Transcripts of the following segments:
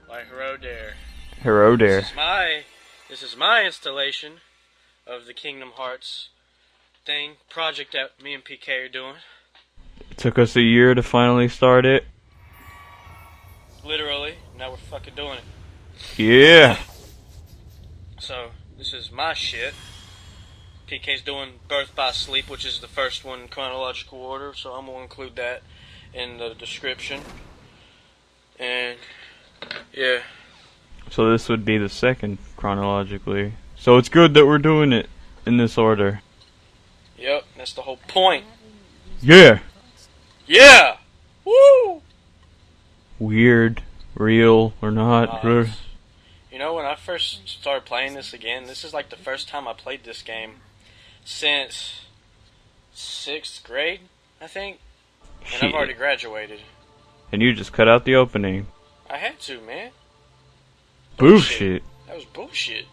Like Hero Dare. Hero Dare. This is my installation of the Kingdom Hearts project that me and PK are doing. It took us a year to finally start it. Literally, now we're fucking doing it. Yeah. So, this is my shit. PK's doing Birth by Sleep, which is the first one in chronological order, so I'm gonna include that in the description. And, yeah. So this would be the second chronologically. So it's good that we're doing it in this order. Yep, that's the whole point. Yeah! Yeah! Woo! Weird, real, or not. You know, when I first started playing this again, this is like the first time I played this game since 6th grade, I think. And Shit. I've already graduated. And you just cut out the opening. I had to, man. Bullshit. That was bullshit.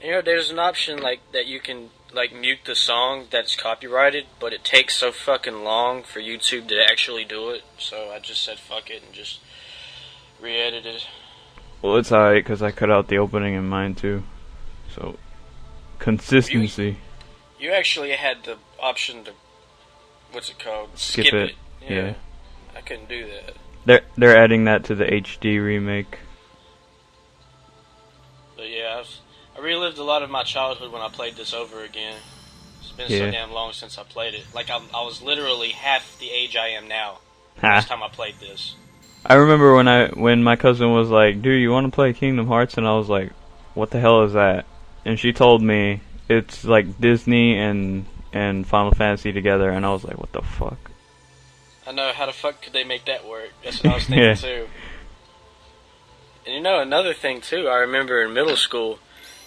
You know, there's an option like that you can like mute the song that's copyrighted, but it takes so fucking long for YouTube to actually do it. So I just said fuck it and just re-edited. Well, it's alright because I cut out the opening in mine too. So, consistency. You actually had the option to, what's it called? Skip it. Yeah. I couldn't do that. They're adding that to the HD remake. But yeah, I relived a lot of my childhood when I played this over again. It's been so damn long since I played it. Like, I was literally half the age I am now last time I played this. I remember when my cousin was like, dude, you want to play Kingdom Hearts? And I was like, what the hell is that? And she told me it's like Disney and Final Fantasy together, and I was like, what the fuck? I know, how the fuck could they make that work? That's what I was thinking too. And you know, another thing too, I remember in middle school,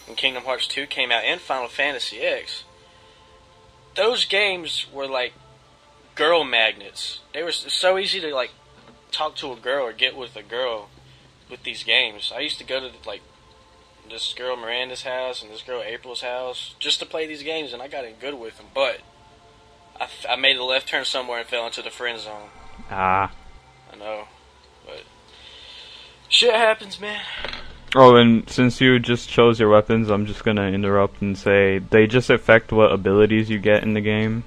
when Kingdom Hearts 2 came out, and Final Fantasy X, those games were like girl magnets. They were so easy to like talk to a girl or get with a girl with these games. I used to go to like this girl Miranda's house and this girl April's house just to play these games, and I got in good with them, but I made a left turn somewhere and fell into the friend zone. I know, but shit happens, man. Oh, and since you just chose your weapons, I'm just gonna interrupt and say they just affect what abilities you get in the game.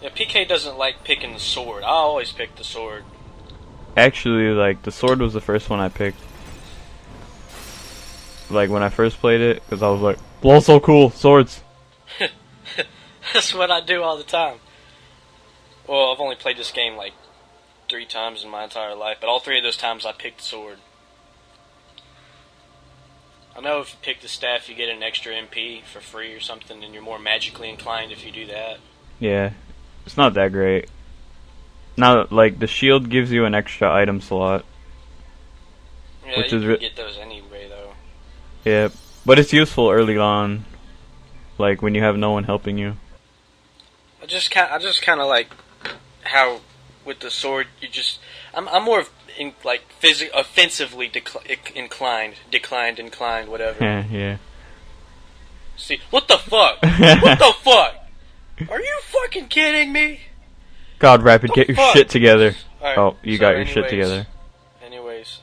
Yeah, PK doesn't like picking the sword. I always pick the sword. Actually, like, the sword was the first one I picked. Like, when I first played it, because I was like, well, so cool, swords. That's what I do all the time. Well, I've only played this game like 3 times in my entire life, but all 3 of those times I picked the sword. I know if you pick the staff, you get an extra MP for free or something, and you're more magically inclined if you do that. Yeah, it's not that great. Now, like, the shield gives you an extra item slot. Yeah, which you is can get those anyway, though. Yeah, but it's useful early on, like when you have no one helping you. I just kind of like how with the sword you just I'm more offensively inclined, whatever. Yeah. See, what the fuck? What the fuck? Are you fucking kidding me? God, Rapid, get your shit together. Right, oh, you got your shit together. Anyways,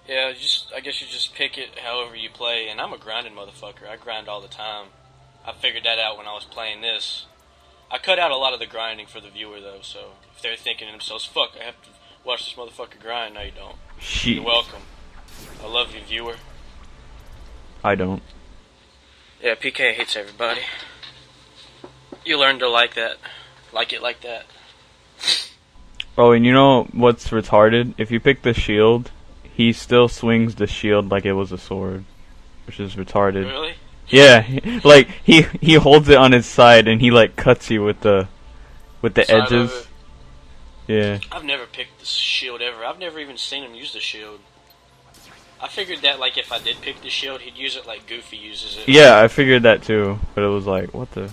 yeah, I guess you just pick it however you play, and I'm a grinding motherfucker. I grind all the time. I figured that out when I was playing this. I cut out a lot of the grinding for the viewer, though, so if they're thinking to themselves, fuck, I have to watch this motherfucker grind, no you don't. Shit. You're welcome. I love you, viewer. I don't. Yeah, PK hates everybody. You learn to like that. Like it like that. Oh, and you know what's retarded? If you pick the shield, he still swings the shield like it was a sword, which is retarded. Really? Yeah, like he holds it on his side and he like cuts you with the edges. Yeah. I've never picked the shield ever. I've never even seen him use the shield. I figured that like if I did pick the shield, he'd use it like Goofy uses it. Yeah, I figured that too, but it was like, what the?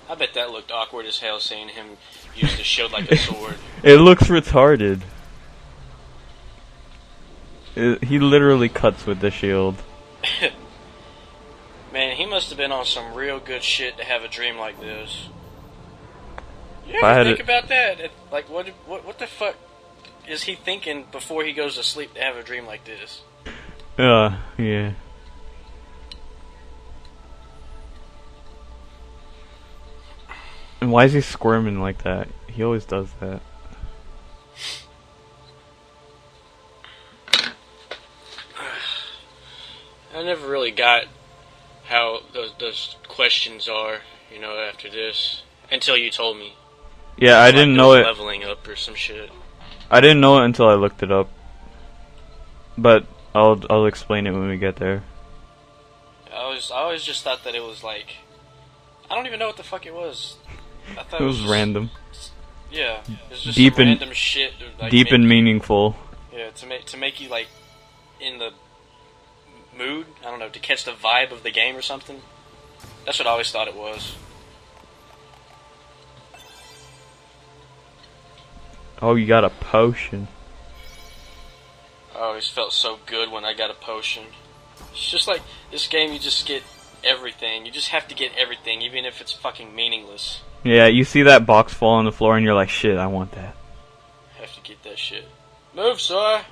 I bet that looked awkward as hell seeing him use the shield like a sword. It looks retarded. He literally cuts with the shield. Man, he must have been on some real good shit to have a dream like this. You I ever had think about that? Like, what the fuck? is he thinking before he goes to sleep to have a dream like this? Yeah. And why is he squirming like that? He always does that. I never really got how those questions are, after this. Until you told me. Yeah, I didn't know it. Leveling up or some shit. I didn't know it until I looked it up. But I'll explain it when we get there. I always just thought that it was like, I don't even know what the fuck it was. I thought It was just, random. Yeah, it was just Deep some and random shit. Like, deep and meaningful. Yeah, to make you like in the mood. I don't know, to catch the vibe of the game or something. That's what I always thought it was. Oh, you got a potion. I always felt so good when I got a potion. It's just like this game, you just get everything. You just have to get everything, even if it's fucking meaningless. Yeah, you see that box fall on the floor and you're like, shit, I want that. Have to get that shit. Move, Sora!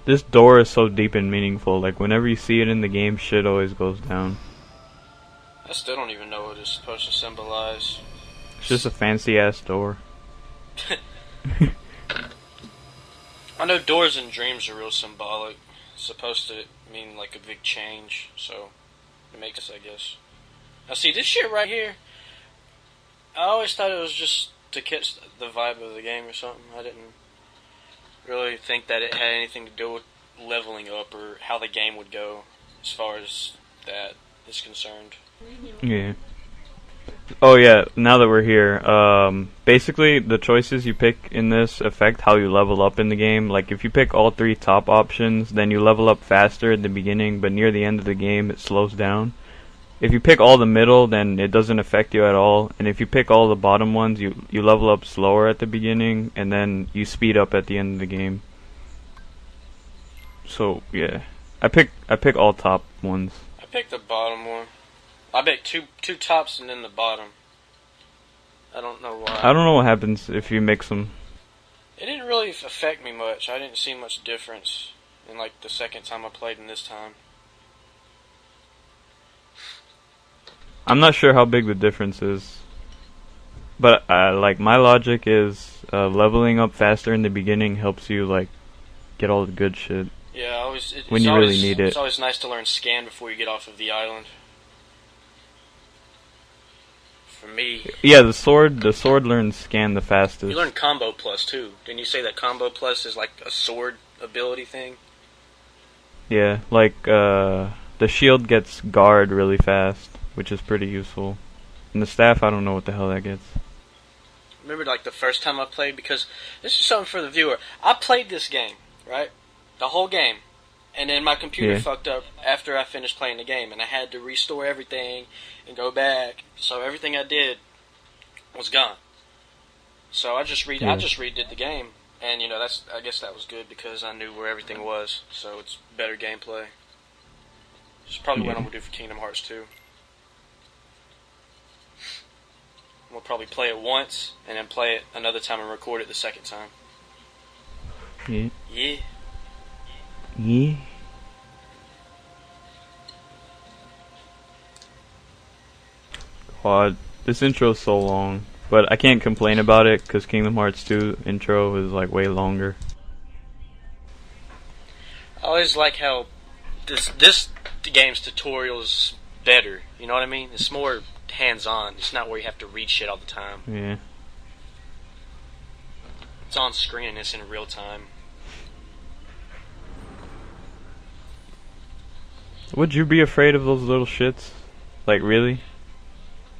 This door is so deep and meaningful. Like, whenever you see it in the game, shit always goes down. I still don't even know what it's supposed to symbolize. It's just a fancy-ass door. I know doors and dreams are real symbolic. It's supposed to mean like a big change, so it makes sense, I guess. Now see, this shit right here, I always thought it was just to catch the vibe of the game or something. I didn't really think that it had anything to do with leveling up or how the game would go as far as that is concerned. Yeah. Oh yeah, now that we're here, basically the choices you pick in this affect how you level up in the game. Like if you pick all three top options, then you level up faster at the beginning, but near the end of the game it slows down. If you pick all the middle, then it doesn't affect you at all, and if you pick all the bottom ones, you level up slower at the beginning, and then you speed up at the end of the game. So yeah, I pick all top ones. I picked the bottom one. I bet two tops and then the bottom. I don't know why. I don't know what happens if you mix them. It didn't really affect me much. I didn't see much difference in like the second time I played and this time. I'm not sure how big the difference is, but like my logic is leveling up faster in the beginning helps you like get all the good shit. Yeah, when you really need it. It's always nice to learn scan before you get off of the island. For me. Yeah, the sword learns scan the fastest. You learn combo plus too. Didn't you say that combo plus is like a sword ability thing? Yeah, like the shield gets guard really fast, which is pretty useful. And the staff, I don't know what the hell that gets. Remember like the first time I played, because this is something for the viewer. I played this game, right? The whole game. And then my computer fucked up after I finished playing the game, and I had to restore everything and go back. So everything I did was gone. So I just redid the game, and I guess that was good because I knew where everything was. So it's better gameplay. It's probably what I'm gonna do for Kingdom Hearts 2. We'll probably play it once and then play it another time and record it the second time. Yeah. Yeah. Yeah. God, this intro is so long, but I can't complain about it because Kingdom Hearts 2 intro is like way longer. I always like how this game's tutorial is better. You know what I mean? It's more hands-on. It's not where you have to read shit all the time. Yeah. It's on screen and it's in real time. Would you be afraid of those little shits? Like, really?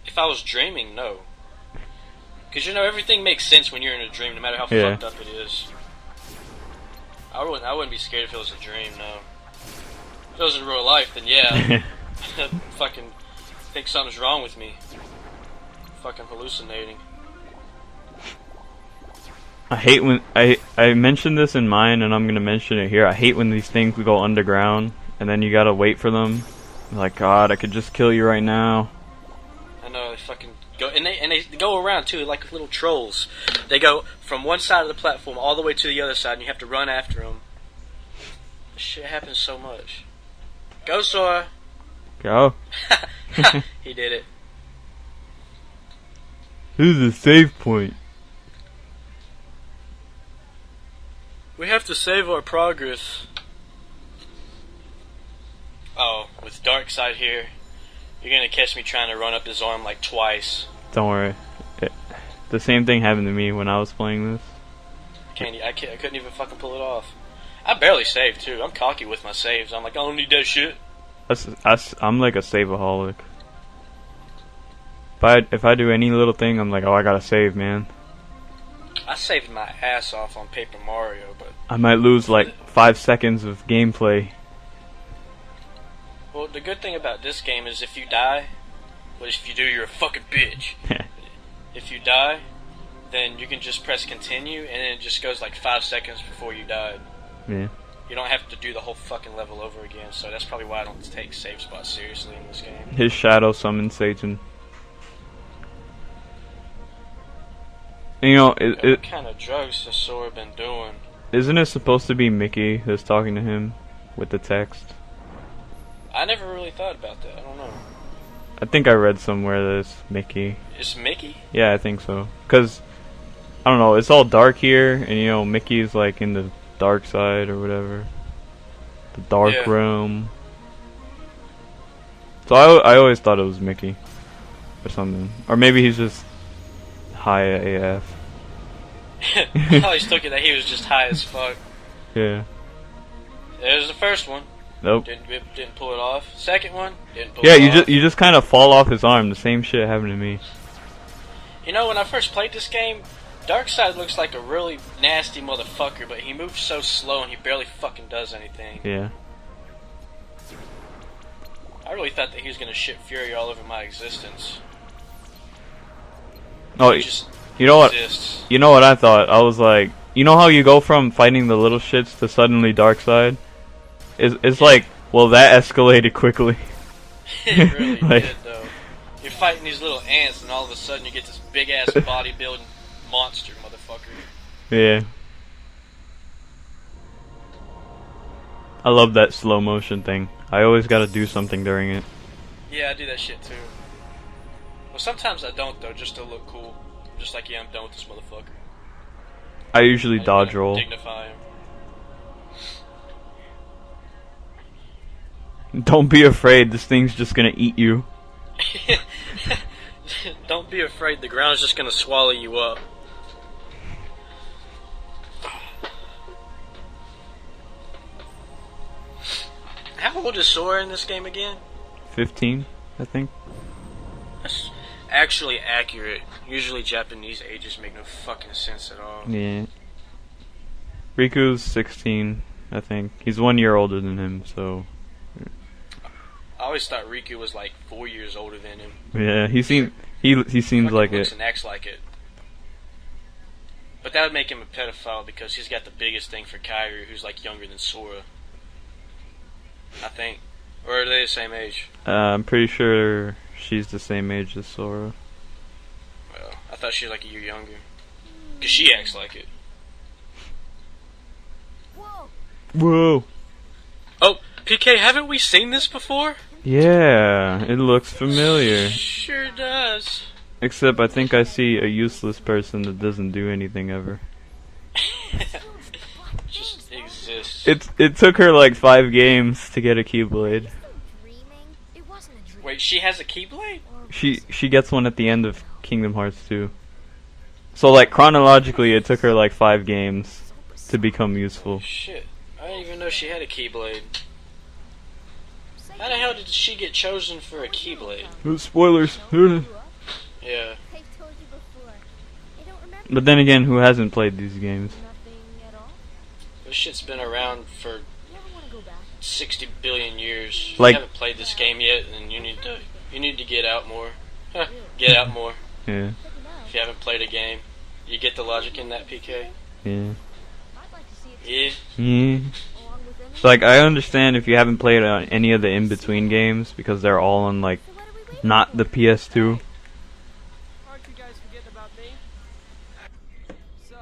If I was dreaming, no. Because, everything makes sense when you're in a dream, no matter how fucked up it is. I wouldn't be scared if it was a dream, no. If it was in real life, then yeah. I'd fucking think something's wrong with me. Fucking hallucinating. I hate when... I mentioned this in mine, and I'm gonna mention it here. I hate when these things go underground. And then you gotta wait for them. You're like, God, I could just kill you right now. I know, they fucking Go and they go around too, like little trolls. They go from one side of the platform all the way to the other side, and you have to run after them. This shit happens so much. Go, Sora. Go. He did it. This is a save point. We have to save our progress. Oh, with Darkseid here, you're gonna catch me trying to run up his arm like twice. Don't worry. The same thing happened to me when I was playing this. I couldn't even fucking pull it off. I barely saved too. I'm cocky with my saves. I'm like, I don't need that shit. I'm like a saveaholic. If I do any little thing, I'm like, oh, I gotta save, man. I saved my ass off on Paper Mario, but I might lose like 5 seconds of gameplay. well, the good thing about this game is if you die, well, if you do, you're a fucking bitch. If you die, then you can just press continue, and then it just goes like 5 seconds before you died. Yeah. You don't have to do the whole fucking level over again, so that's probably why I don't take save spots seriously in this game. His shadow summons Satan. You know, what kind of drugs has Sora been doing? Isn't it supposed to be Mickey that's talking to him with the text? I never really thought about that. I don't know. I think I read somewhere that it's Mickey. It's Mickey? Yeah, I think so. Cause I don't know, it's all dark here, and you know, Mickey's like in the dark side or whatever, the dark room. So I always thought it was Mickey or something, or maybe he's just high AF. I always took it that he was just high as fuck. Yeah. There's the first one. Nope. Didn't pull it off. Second one, didn't pull yeah, it off. you just kind of fall off his arm. The same shit happened to me. You know, when I first played this game, Darkseid looks like a really nasty motherfucker, but he moves so slow and he barely fucking does anything. Yeah. I really thought that he was gonna shit fury all over my existence. Oh, you know what? Exists. You know what I thought? I was like, you know how you go from fighting the little shits to suddenly Darkseid? It's like, well, that escalated quickly. It really like, did, though. You're fighting these little ants, and all of a sudden you get this big ass bodybuilding monster, motherfucker. Yeah. I love that slow motion thing. I always gotta do something during it. Yeah, I do that shit too. Well, sometimes I don't though, just to look cool. I'm just like, yeah, I'm done with this motherfucker. I usually dodge roll. Dignify him. Don't be afraid, this thing's just gonna eat you. Don't be afraid, the ground's just gonna swallow you up. How old is Sora in this game again? 15, I think. That's actually accurate. Usually Japanese ages make no fucking sense at all. Yeah. Riku's 16, I think. He's 1 year older than him, so... I always thought Riku was like 4 years older than him. Yeah, he seems like looks it. and acts like it. But that would make him a pedophile because he's got the biggest thing for Kairi, who's like younger than Sora. I think. Or are they the same age? I'm pretty sure she's the same age as Sora. Well, I thought she was like a year younger. Because she acts like it. Whoa! Oh, PK, haven't we seen this before? Yeah, it looks familiar. Sure does. Except I think I see a useless person that doesn't do anything ever. Just exists. It took her like 5 games to get a Keyblade. Wait, she has a Keyblade? She gets one at the end of Kingdom Hearts 2. So like chronologically it took her like 5 games to become useful. Shit, I didn't even know she had a Keyblade. How the hell did she get chosen for a Keyblade? Spoilers. Yeah. But then again, who hasn't played these games? This shit's been around for 60 billion years. If Like, you haven't played this game yet, then you need to get out more. Get out more. Yeah. If you haven't played a game, you get the logic in that, PK? Yeah. Yeah. Yeah. So like, I understand if you haven't played any of the in-between games because they're all on like not the PS2. forgetting about me? So,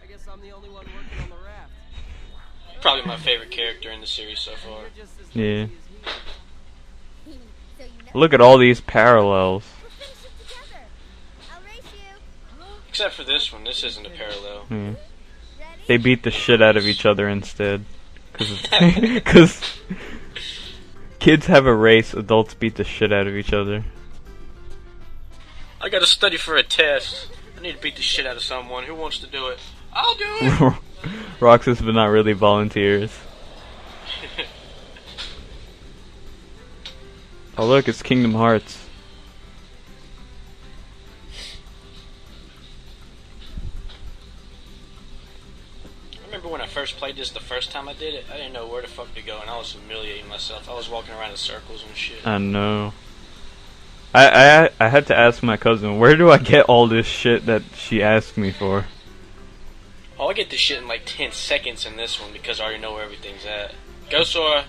I guess I'm the only one working on the raft. Probably my favorite character in the series so far. You're just as Yeah. lazy as he. So you know Look at all these parallels. we'll finish it together. I'll race you. Except for this one, this isn't a parallel. Yeah. Ready? They beat the shit out of each other instead. Because kids have a race, adults beat the shit out of each other. I gotta study for a test. I need to beat the shit out of someone. Who wants to do it? I'll do it! Roxas, but not really volunteers. Oh look, it's Kingdom Hearts. I remember when I first played this the first time I did it, I didn't know where the fuck to go, and I was humiliating myself. I was walking around in circles and shit. I know. I had to ask my cousin, where do I get all this shit that she asked me for? Oh, I get this shit in like 10 seconds in this one because I already know where everything's at. Go, Sora!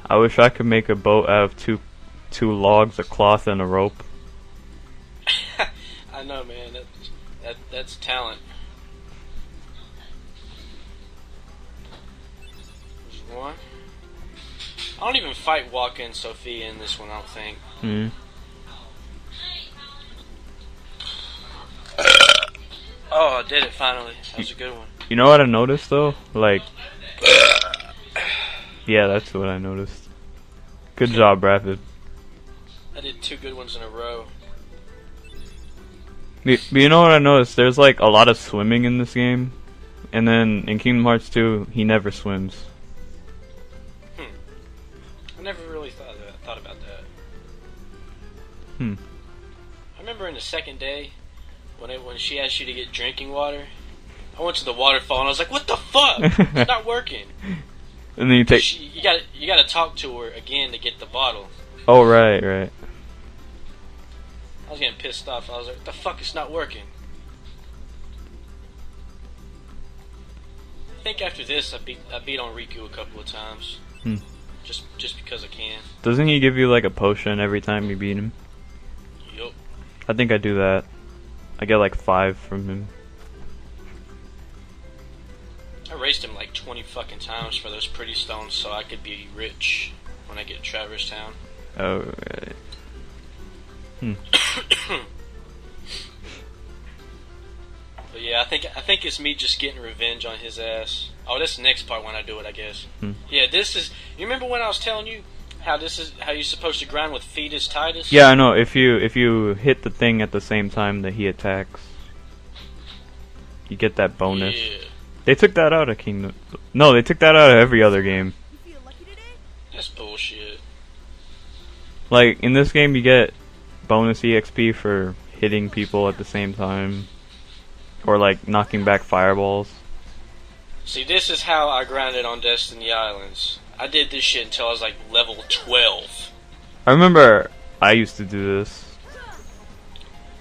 I wish I could make a boat out of two logs, a cloth, and a rope. I know, man. That's talent. There's one. I don't even fight Waka and Sophia in this one, I don't think. Hmm. Oh, I did it finally. That was a good one. You know what I noticed though? Like, yeah, that's what I noticed. Good job, Rapid. I did 2 good ones in a row. But you know what I noticed? There's like a lot of swimming in this game, and then in Kingdom Hearts 2, he never swims. I never really thought about that. Hmm. I remember in the second day when she asked you to get drinking water. I went to the waterfall and I was like, "What the fuck? It's not working." And then you take. You gotta talk to her again to get the bottle. Oh right, right. I was getting pissed off. I was like, "What the fuck? It's not working." I think after this, I beat on Riku a couple of times. Hmm. Just because I can. Doesn't he give you like a potion every time you beat him? Yup. I think I do that. I get like 5 from him. I raced him like 20 fucking times for those pretty stones so I could be rich when I get to Traverse Town. Oh right. Hmm. But yeah, I think it's me just getting revenge on his ass. Oh, that's the next part when I do it, I guess. Hmm. Yeah, this is. You remember when I was telling you how you're supposed to grind with Fetus Titus? Yeah, I know. If you hit the thing at the same time that he attacks, you get that bonus. Yeah. They took that out of Kingdom. No, they took that out of every other game. You feel lucky today? That's bullshit. Like in this game, you get bonus EXP for hitting people at the same time, or like knocking back fireballs. See, this is how I grinded on Destiny Islands. I did this shit until I was like level 12. I remember I used to do this,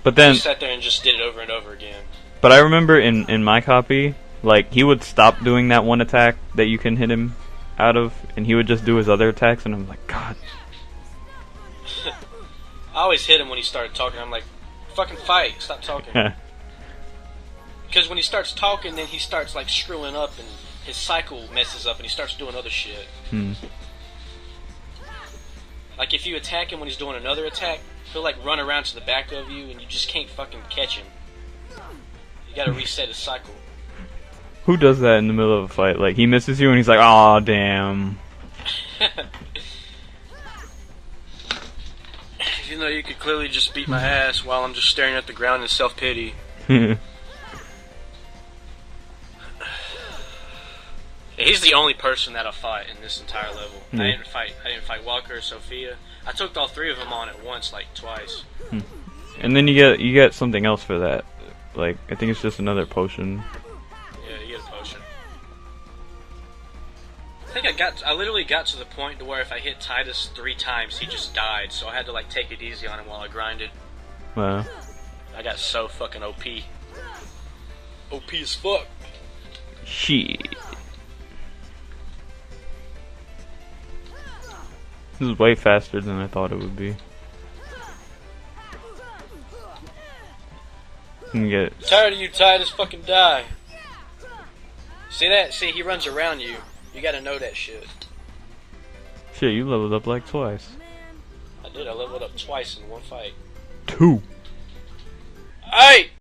but I then, sat there and just did it over and over again. but I remember in my copy, like he would stop doing that one attack that you can hit him out of, and he would just do his other attacks, and I'm like, God. I always hit him when he started talking. I'm like, fucking fight, stop talking. Because when he starts talking, then he starts like screwing up, and his cycle messes up, and he starts doing other shit. Hmm. Like if you attack him when he's doing another attack, he'll like run around to the back of you, and you just can't fucking catch him. You gotta reset his cycle. Who does that in the middle of a fight? Like he misses you, and he's like, "Aw, damn." You know, you could clearly just beat my ass while I'm just staring at the ground in self-pity. He's the only person that I fight in this entire level. Hmm. I didn't fight Walker or Sophia. I took all 3 of them on at once, like twice. And then you get something else for that. Like I think it's just another potion. Yeah, you get a potion. I literally got to the point to where if I hit Titus 3 times, he just died. So I had to like take it easy on him while I grinded. Wow. I got so fucking OP. OP as fuck. Shit. This is way faster than I thought it would be. Can get Tired of you, Titus. Fucking die. See that? See, he runs around you. You gotta know that shit. shit. You leveled up like twice. I did. I leveled up twice in one fight. 2. Hey!